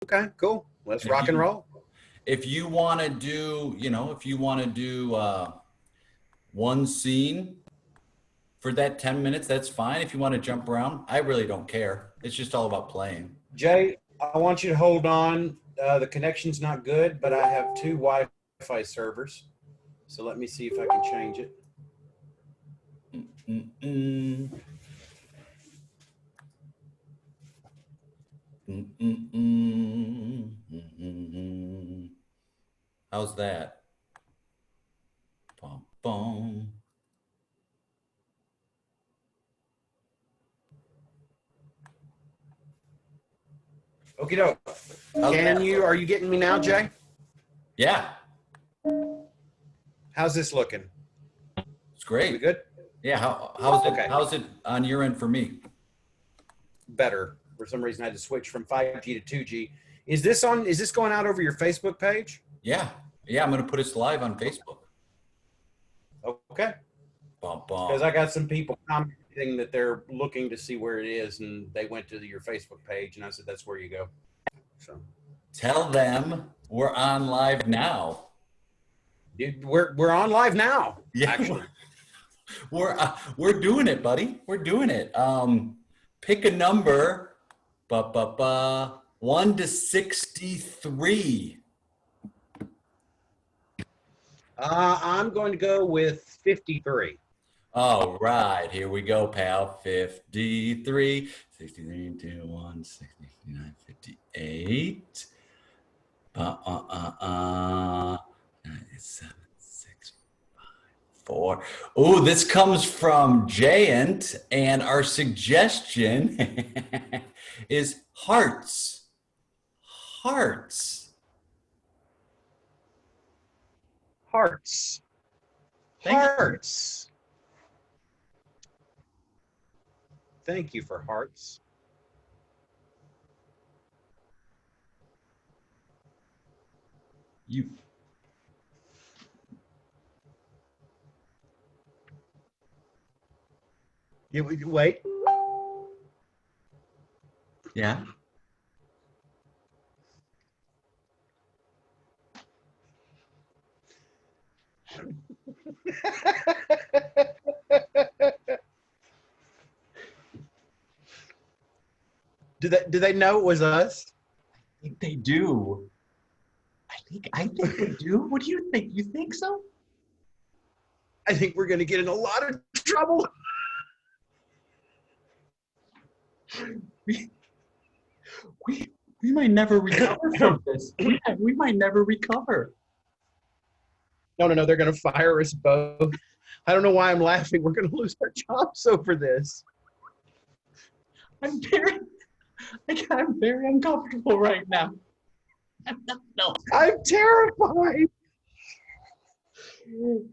Okay, cool. Let's If rock and you roll. if you want to do, if you want to do one scene for that 10 minutes, that's fine. If you want to jump around, I really don't care. It's just all about playing. Jay, I want you to hold on. The connection's not good, but I have two Wi-Fi servers. So let me see if I can change it. Mm-mm. Mm-mm. Mm-mm. How's that? Bum, bum. Okie doke. How's that? Are you getting me now, Jay? Yeah, How's this looking? it's We great. good? Yeah, how's it Okay, how's it on your end for me? better. For some reason, I had to switch from 5G to 2G. Is this going out over your Facebook page? Yeah. Yeah, I'm gonna put it live on Facebook. Okay. Bum, Because bum. I got some people commenting that they're looking to see where it is, and they went to your Facebook page, and I said that's where you go. So, Tell them we're on live now. dude, we're on live now. Yeah, Actually, we're doing it, buddy. We're doing it. Pick a number. 1 to 63. I'm going to go with 53. All right, here we go, pal. 53, 63, 2, 1, 69, 58. 7, 6, 4. Oh, this comes from Jayant, and our suggestion is hearts. Hearts. Hearts. Thank you. Hearts. Thank you for hearts. You. Wait. Yeah. Do they know it was us? I think they do. I think they do. What do you think? You think so? I think we're going to get in a lot of trouble. We, we, we might never recover from this. We might never recover. No. They're going to fire us both. I don't know why I'm laughing. We're going to lose our jobs over this. I'm very, I'm very uncomfortable right now. No. I'm terrified.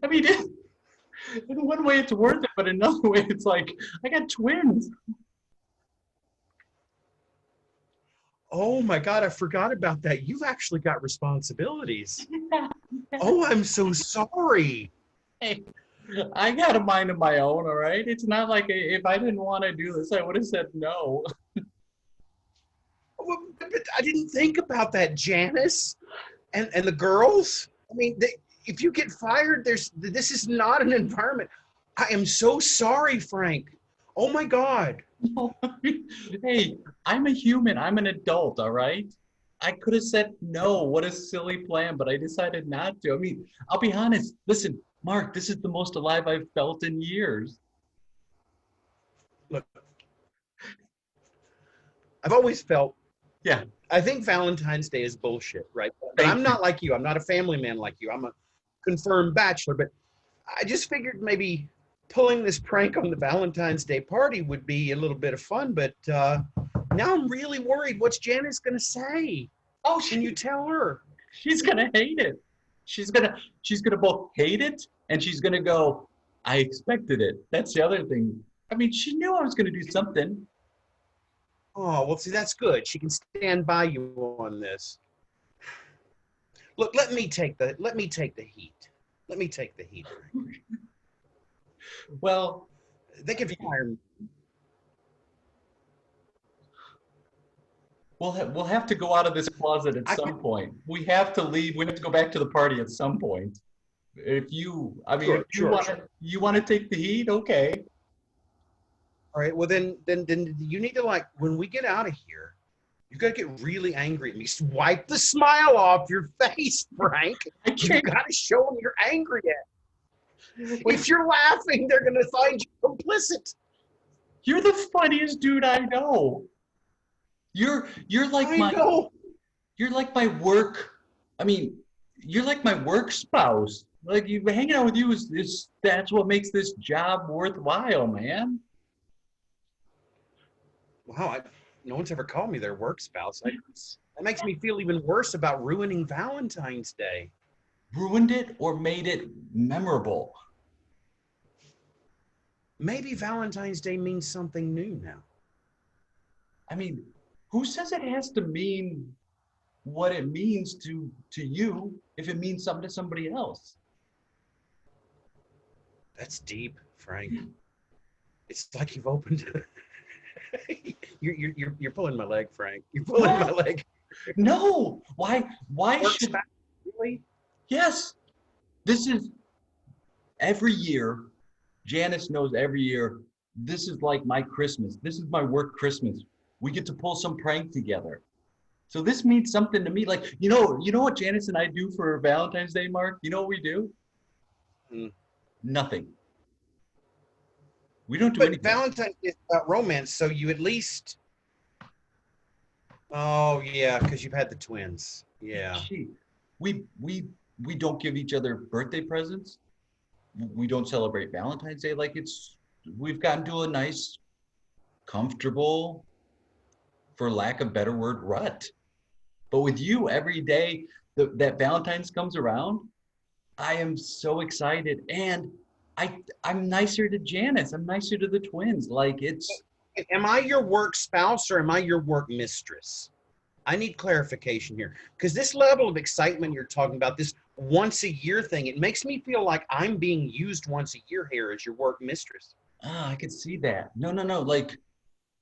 I mean, in one way it's worth it, but another way it's like I got twins. Oh my God, I forgot about that. You've actually got responsibilities. Oh, I'm so sorry. Hey, I got a mind of my own, all right? It's not like if I didn't want to do this, I would have said no. But I didn't think about that, Janice, and the girls. I mean, if you get fired, this is not an environment. I am so sorry, Frank. Oh my God. Hey, I'm a human. I'm an adult, all right? I could have said no. What a silly plan, but I decided not to. I mean, I'll be honest. Listen, Mark, this is the most alive I've felt in years. Look, I've always felt, Yeah, I think Valentine's Day is bullshit, right? But thank I'm you. not like you. I'm not a family man like you. I'm a confirmed bachelor, but I just figured maybe pulling this prank on the Valentine's Day party would be a little bit of fun, but now I'm really worried. What's Janice going to say? Oh, Can you tell her? she's gonna hate it. She's gonna both hate it and she's gonna go, I expected it. That's the other thing. I mean, she knew I was gonna do something. Oh, well, see, that's good. She can stand by you on this. Look, let me take the heat. Let me take the heat. Well, They can fire me. We'll have to go out of this closet at I some point. We have to leave. We have to go back to the party at some point. If you want to take the heat, okay. All right. Well, then you need to, like, when we get out of here, you gotta get really angry at me. Wipe the smile off your face, Frank. I You can't. gotta show them you're angry at. If you're laughing, they're gonna find you complicit. You're the funniest dude I know. You're like I my know. you're like my work. I mean, you're like my work spouse. Like you hanging out with you is that's what makes this job worthwhile, man. Wow, no one's ever called me their work spouse. That makes me feel even worse about ruining Valentine's Day. Ruined it or made it memorable. Maybe Valentine's Day means something new now. I mean, who says it has to mean what it means to you if it means something to somebody else? That's deep, Frank. It's like you've opened. You're pulling my leg, Frank. You're pulling my leg. No. Why should Really? Yes. This is every year. Janice knows every year. This is like my Christmas. This is my work Christmas. We get to pull some prank together. So this means something to me. Like, you know what Janice and I do for Valentine's Day, Mark? You know what we do? Nothing. We don't do anything. But Valentine's is about romance, so you at least. Oh yeah, because you've had the twins. Yeah. Gee, we don't give each other birthday presents. We don't celebrate Valentine's Day like we've gotten to a nice, comfortable, for lack of a better word, rut. But with you, every day that Valentine's comes around, I am so excited. And I'm nicer to Janice. I'm nicer to the twins. Like Am I your work spouse or am I your work mistress? I need clarification here because this level of excitement you're talking about, this once a year thing, it makes me feel like I'm being used once a year here as your work mistress. I could see that. No. Like,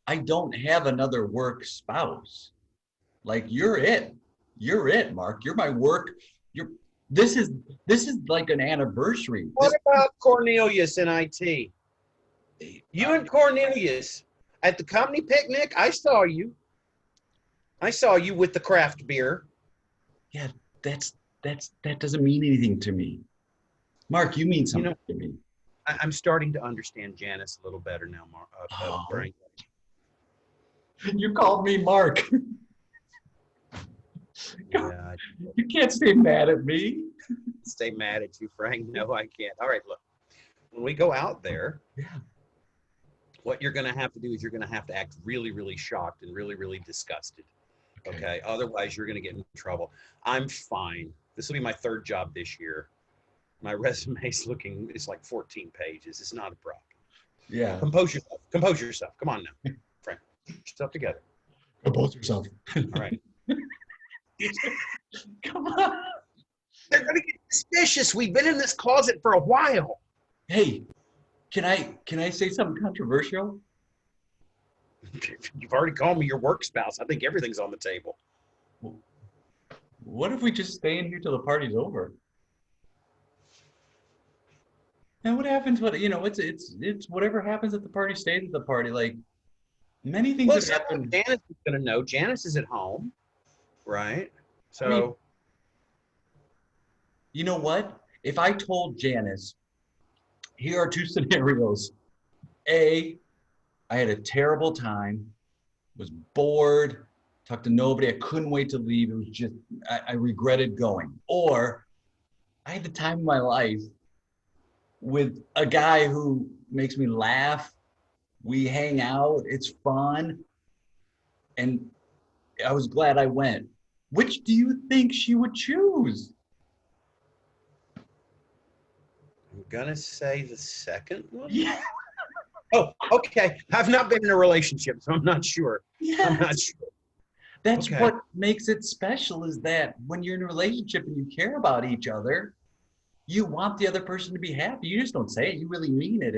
I don't have another work spouse. Like, you're it. You're it, Mark. You're my work. This is like an anniversary. What about Cornelius in IT? You and Cornelius at the company picnic, I saw you. I saw you with the craft beer. Yeah, that doesn't mean anything to me. Mark, you mean something to me. I'm starting to understand Janice a little better now, Frank. You called me Mark. Yeah, you can't stay mad at me. Stay mad at you, Frank. No, I can't. All right, look. When we go out there, what you're going to have to do is you're going to have to act really, really shocked and really, really disgusted. Okay. Otherwise, you're going to get in trouble. I'm fine. This will be my third job this year. My resume's it's like 14 pages. It's not a problem. Yeah. Compose yourself. Compose yourself. Come on now, Frank. Get yourself together. Compose yourself. All right. Come on. They're going to get suspicious. We've been in this closet for a while. Hey, can I say something controversial? You've already called me your work spouse. I think everything's on the table. What if we just stay in here till the party's over? And what happens? It's whatever happens at the party stays at the party. Like many things have happened. Janice is going to know. Janice is at home, right? So, you know what? If I told Janice, here are two scenarios. A, I had a terrible time, was bored, talked to nobody. I couldn't wait to leave. It was just, I regretted going. Or I had the time of my life with a guy who makes me laugh. We hang out. It's fun. And I was glad I went. Which do you think she would choose? I'm going to say the second one. Yeah. Oh, okay. I've not been in a relationship, so I'm not sure. Yes. I'm not sure. That's what makes it special, is that when you're in a relationship and you care about each other, you want the other person to be happy. You just don't say it. You really mean it.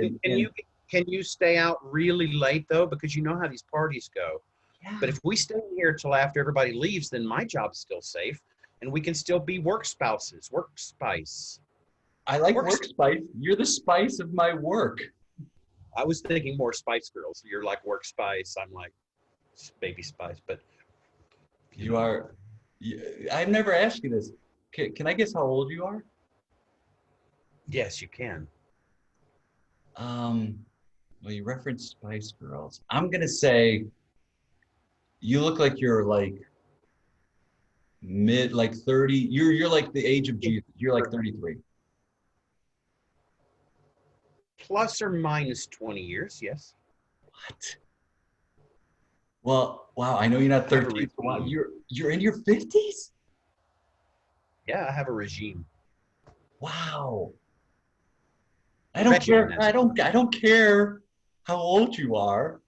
Can you stay out really late, though? Because you know how these parties go. Yeah. But if we stay here till after everybody leaves, then my job's still safe, and we can still be work spouses, work spice. I like Work. work spice. You're the spice of my work. I was thinking more Spice Girls. You're like work spice. I'm like baby spice. But You are. I've never asked you this. Can I guess how old you are? yes, you can. Well, you referenced Spice Girls. I'm gonna say you look like you're like mid, like 30. You're like the age of Jesus. You're like 33. Plus or minus 20 years. Yes. What? Well, wow. I know you're not I have a 13. So wow, regime. you're in your 50s? Yeah, I have a regime. Wow. I don't care. I don't care how old you are.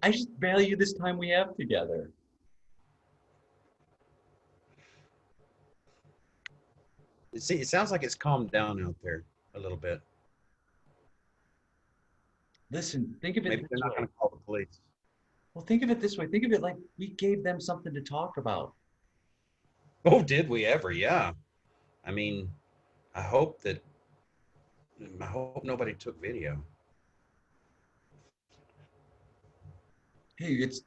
I just value this time we have together. See, it sounds like it's calmed down out there a little bit. Listen, think of it Maybe this they're not way. going to call the police. Well, think of it this way. Think of it like we gave them something to talk about. Oh, did we ever? Yeah. I mean, I hope that. I hope nobody took video. Hey, it's,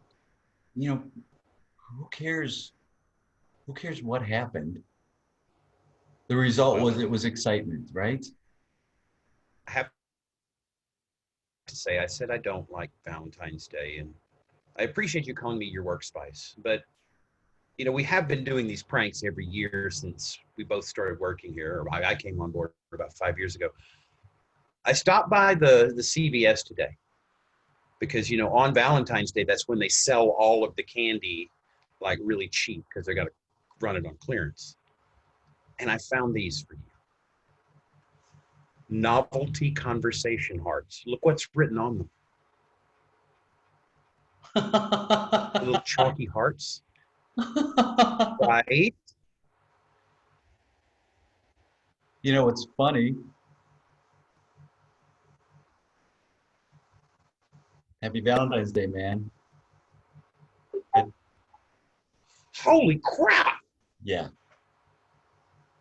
you know, who cares? Who cares what happened? The result Well, was it was excitement, right? I have to say, I said I don't like Valentine's Day, and I appreciate you calling me your work spice, but we have been doing these pranks every year since we both started working here. Or I came on board about 5 years ago. I stopped by the CVS today because on Valentine's Day that's when they sell all of the candy like really cheap because they got to run it on clearance. And I found these for you. Novelty conversation hearts. Look what's written on them. Little chalky hearts. Right? You know, it's funny. Happy Valentine's Day, man. Holy crap. Yeah.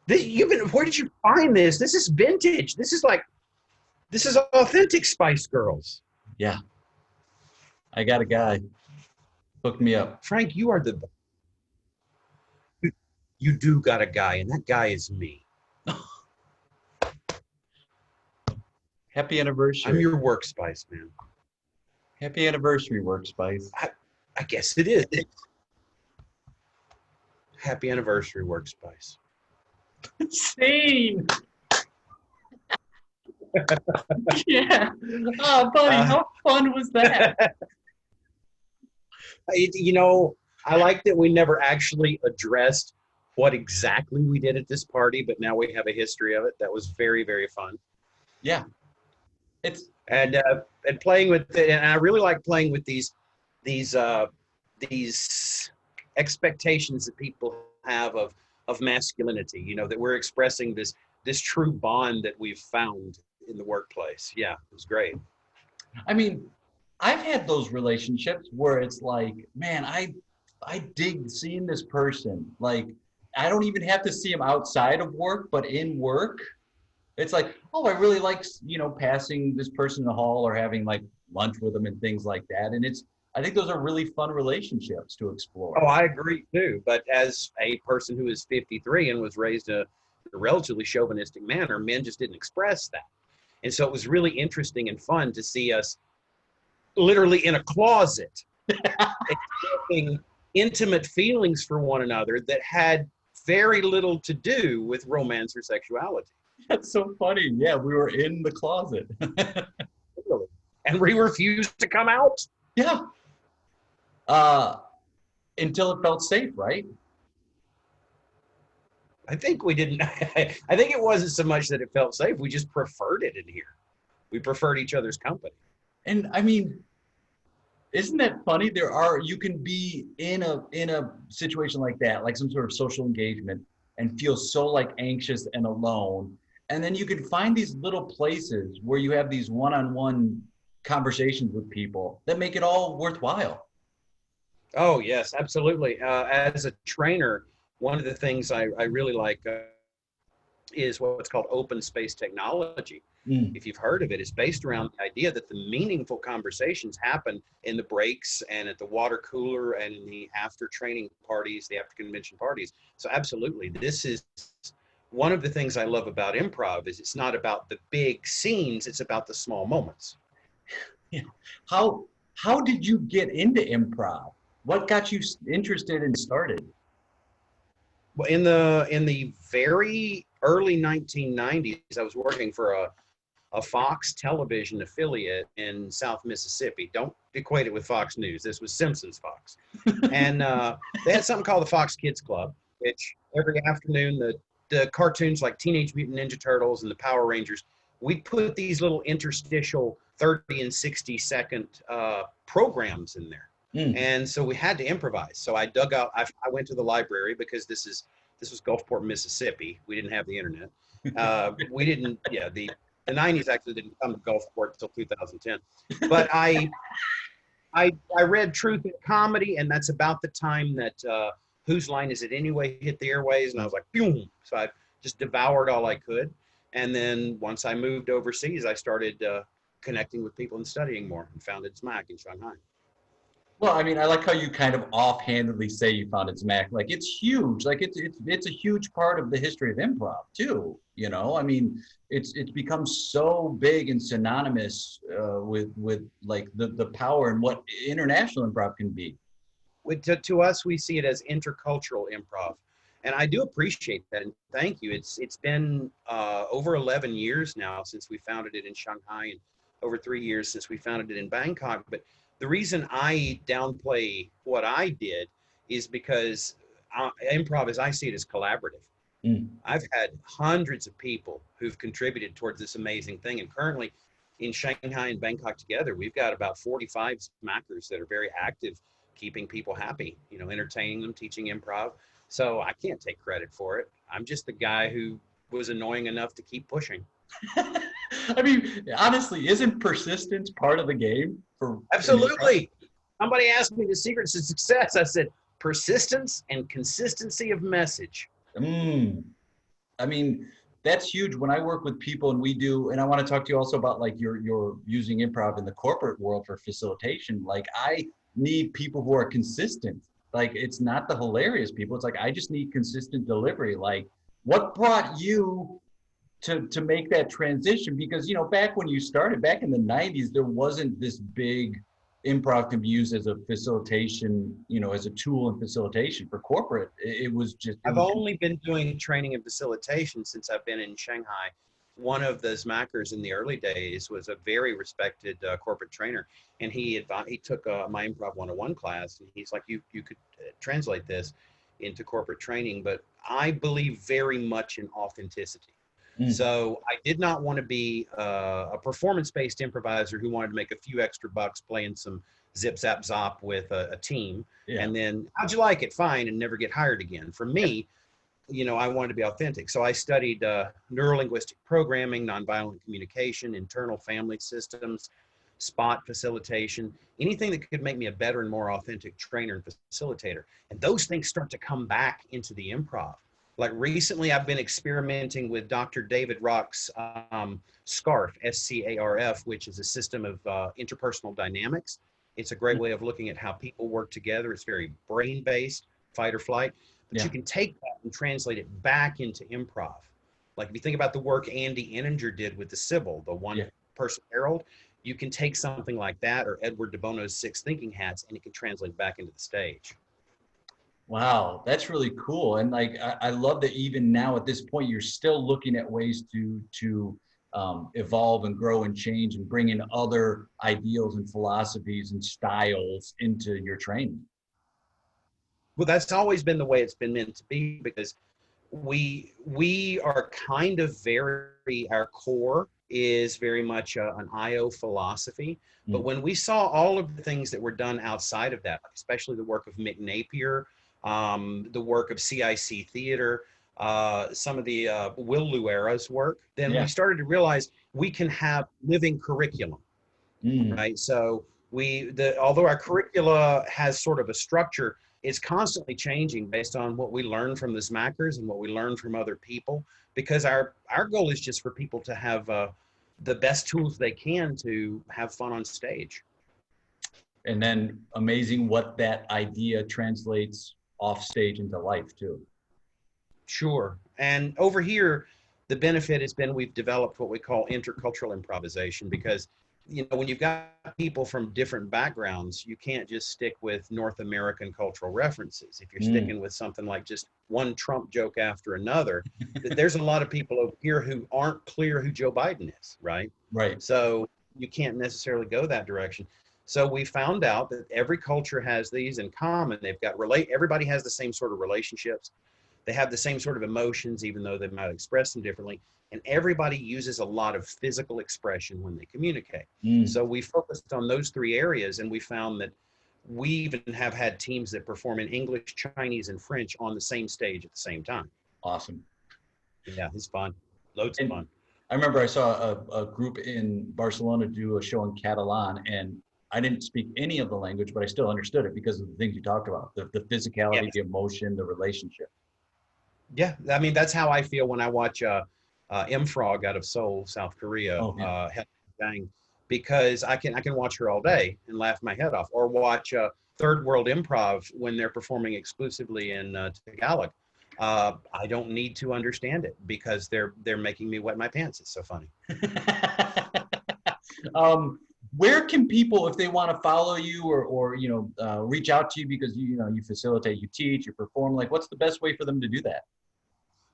Where did you find this? This is vintage. This is authentic Spice Girls. Yeah. I got a guy. Hook me up. Frank, you do got a guy, and that guy is me. Happy anniversary. I'm your work spice, man. Happy anniversary, work spice. I guess it is. Happy anniversary, work spice. Scene. Yeah. Oh, buddy, how fun was that? I like that we never actually addressed what exactly we did at this party, but now we have a history of it. That was very, very fun. Yeah. And playing with it, and I really like playing with these expectations that people have of masculinity. That we're expressing this true bond that we've found in the workplace. Yeah, it was great. I mean, I've had those relationships where it's like, man, I dig seeing this person. Like, I don't even have to see him outside of work, but in work, it's like, oh, I really like, passing this person in the hall or having like lunch with them and things like that. And I think those are really fun relationships to explore. Oh, I agree too. But as a person who is 53 and was raised in a relatively chauvinistic manner, men just didn't express that. And so it was really interesting and fun to see us literally in a closet expressing intimate feelings for one another that had very little to do with romance or sexuality. That's so funny. Yeah, we were in the closet. And we refused to come out. Yeah. Until it felt safe, right? I think we didn't. I think it wasn't so much that it felt safe. We just preferred it in here. We preferred each other's company. And I mean, isn't that funny? You can be in a situation like that, like some sort of social engagement, and feel so like anxious and alone. And then you can find these little places where you have these one-on-one conversations with people that make it all worthwhile. Oh, yes, absolutely. As a trainer, one of the things I really like is what's called open space technology. Mm. If you've heard of it, it's based around the idea that the meaningful conversations happen in the breaks and at the water cooler and in the after training parties, the after convention parties. So absolutely, this is one of the things I love about improv is it's not about the big scenes, it's about the small moments. Yeah. How did you get into improv? What got you interested and started? Well, in the very early 1990s, I was working for a Fox television affiliate in South Mississippi. Don't equate it with Fox News. This was Simpsons Fox. And they had something called the Fox Kids Club, which every afternoon the cartoons like Teenage Mutant Ninja Turtles and the Power Rangers, we'd put these little interstitial 30 and 60-second programs in there. Mm. And so we had to improvise. So I dug out, I went to the library because this was Gulfport, Mississippi. We didn't have the internet. We didn't, yeah, the 90s actually didn't come to Gulfport until 2010. But I read Truth in Comedy, and that's about the time that Whose Line Is It Anyway hit the airways, and I was like, boom. So I just devoured all I could. And then once I moved overseas, I started connecting with people and studying more and founded Zmack in Shanghai. Well, I mean, I like how you kind of offhandedly say you founded Zmack. Like it's huge. Like it's a huge part of the history of improv too. You know, I mean, it's become so big and synonymous with like the power and what international improv can be. To us, we see it as intercultural improv. And I do appreciate that. And thank you. It's been over 11 years now since we founded it in Shanghai and over 3 years since we founded it in Bangkok. But the reason I downplay what I did is because improv, as I see it, is collaborative. Mm. I've had hundreds of people who've contributed towards this amazing thing. And currently in Shanghai and Bangkok together, we've got about 45 smackers that are very active, keeping people happy, you know, entertaining them, teaching improv. So I can't take credit for it. I'm just the guy who was annoying enough to keep pushing. I mean, honestly, isn't persistence part of the game for Absolutely. Somebody asked me the secrets to success. I said, persistence and consistency of message. Mm. I mean, that's huge. When I work with people and we do, and I want to talk to you also about like you're using improv in the corporate world for facilitation. Like I need people who are consistent. Like it's not the hilarious people. It's like I just need consistent delivery. Like what brought you to make that transition? Because you know, back when you started back in the 90s, there wasn't this big improv can be used as a facilitation, you know, as a tool in facilitation for corporate. It was just I've only been doing training and facilitation since I've been in Shanghai. One of the Zmackers in the early days was a very respected corporate trainer, and he took my Improv 101 class, and he's like, you could translate this into corporate training, but I believe very much in authenticity. So I did not want to be a performance-based improviser who wanted to make a few extra bucks playing some zip zap zop with a team, Yeah. and then how'd you like it? Fine, and never get hired again. For me, you know, I wanted to be authentic. So I studied neurolinguistic programming, nonviolent communication, internal family systems, spot facilitation, anything that could make me a better and more authentic trainer and facilitator. And those things start to come back into the improv. Like recently, I've been experimenting with Dr. David Rock's SCARF, SCARF, which is a system of interpersonal dynamics. It's a great way of looking at how people work together. It's very brain-based, fight or flight, but Yeah. you can take that and translate it back into improv. Like if you think about the work Andy Eninger did with the Sybil, the one-person herald, you can take something like that or Edward de Bono's Six Thinking Hats, and it can translate back into the stage. Wow, that's really cool. And like I love that even now at this point you're still looking at ways to evolve and grow and change and bring in other ideals and philosophies and styles into your training. Well, that's always been the way it's been meant to be, because we are kind of very, our core is very much an IO philosophy. But when we saw all of the things that were done outside of that, especially the work of Mick Napier, the work of CIC Theater, some of the Will Luera's work, then we started to realize we can have living curriculum, right? So Although our curricula has sort of a structure, it's constantly changing based on what we learn from the Zmackers and what we learn from other people, because our goal is just for people to have the best tools they can to have fun on stage. And then amazing what that idea translates off stage into life too. Sure. And over here, the benefit has been we've developed what we call intercultural improvisation, because when you've got people from different backgrounds, you can't just stick with North American cultural references. If you're sticking with something like just one Trump joke after another, there's a lot of people over here who aren't clear who Joe Biden is, right? Right. So you can't necessarily go that direction. So we found out that every culture has these in common. Everybody has the same sort of relationships. They have the same sort of emotions, even though they might express them differently. And everybody uses a lot of physical expression when they communicate. So we focused on those three areas, and we found that we even have had teams that perform in English, Chinese, and French on the same stage at the same time. Awesome. Yeah, it's fun. Loads of fun. I remember I saw a group in Barcelona do a show in Catalan, and I didn't speak any of the language, but I still understood it because of the things you talked about, the physicality, the emotion, the relationship. Yeah, I mean, that's how I feel when I watch Improv out of Seoul, South Korea, Helena Jang, because I can watch her all day and laugh my head off, or watch Third World Improv when they're performing exclusively in Tagalog. I don't need to understand it because they're making me wet my pants. It's so funny. Where can people, if they want to follow you or reach out to you, because you facilitate, you teach, you perform, like what's the best way for them to do that?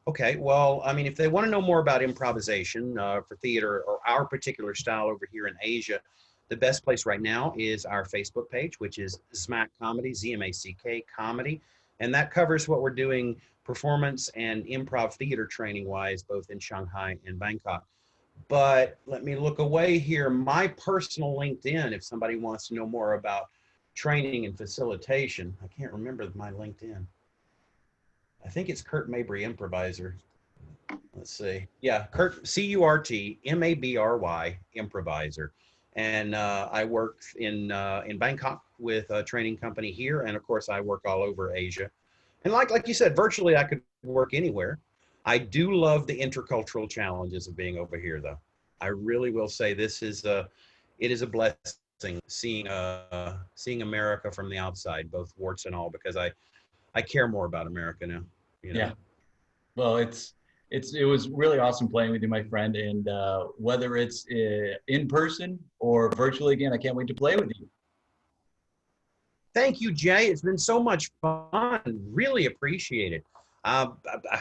Okay, well, I mean, if they want to know more about improvisation for theater or our particular style over here in Asia, the best place right now is our Facebook page, which is Zmack Comedy, Z-M-A-C-K Comedy. And that covers what we're doing performance and improv theater training wise, both in Shanghai and Bangkok. But let me look away here. My personal LinkedIn, if somebody wants to know more about training and facilitation, I can't remember my LinkedIn. I think it's Curt Mabry Improviser. Let's see. Yeah, Curt, C-U-R-T-M-A-B-R-Y Improviser. And I work in Bangkok with a training company here. And of course, I work all over Asia. And like you said, virtually I could work anywhere. I do love the intercultural challenges of being over here, though. I really will say it is a blessing seeing America from the outside, both warts and all, because I care more about America now. Yeah. Well, it was really awesome playing with you, my friend. And whether it's in person or virtually again, I can't wait to play with you. Thank you, Jay. It's been so much fun. Really appreciate it. I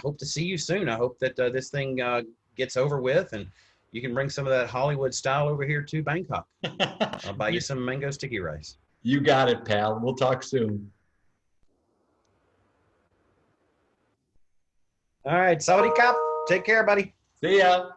hope to see you soon. I hope that this thing gets over with and you can bring some of that Hollywood style over here to Bangkok. I'll buy you some mango sticky rice. You got it, pal. We'll talk soon. All right. Sawadee Kap. Take care, buddy. See ya.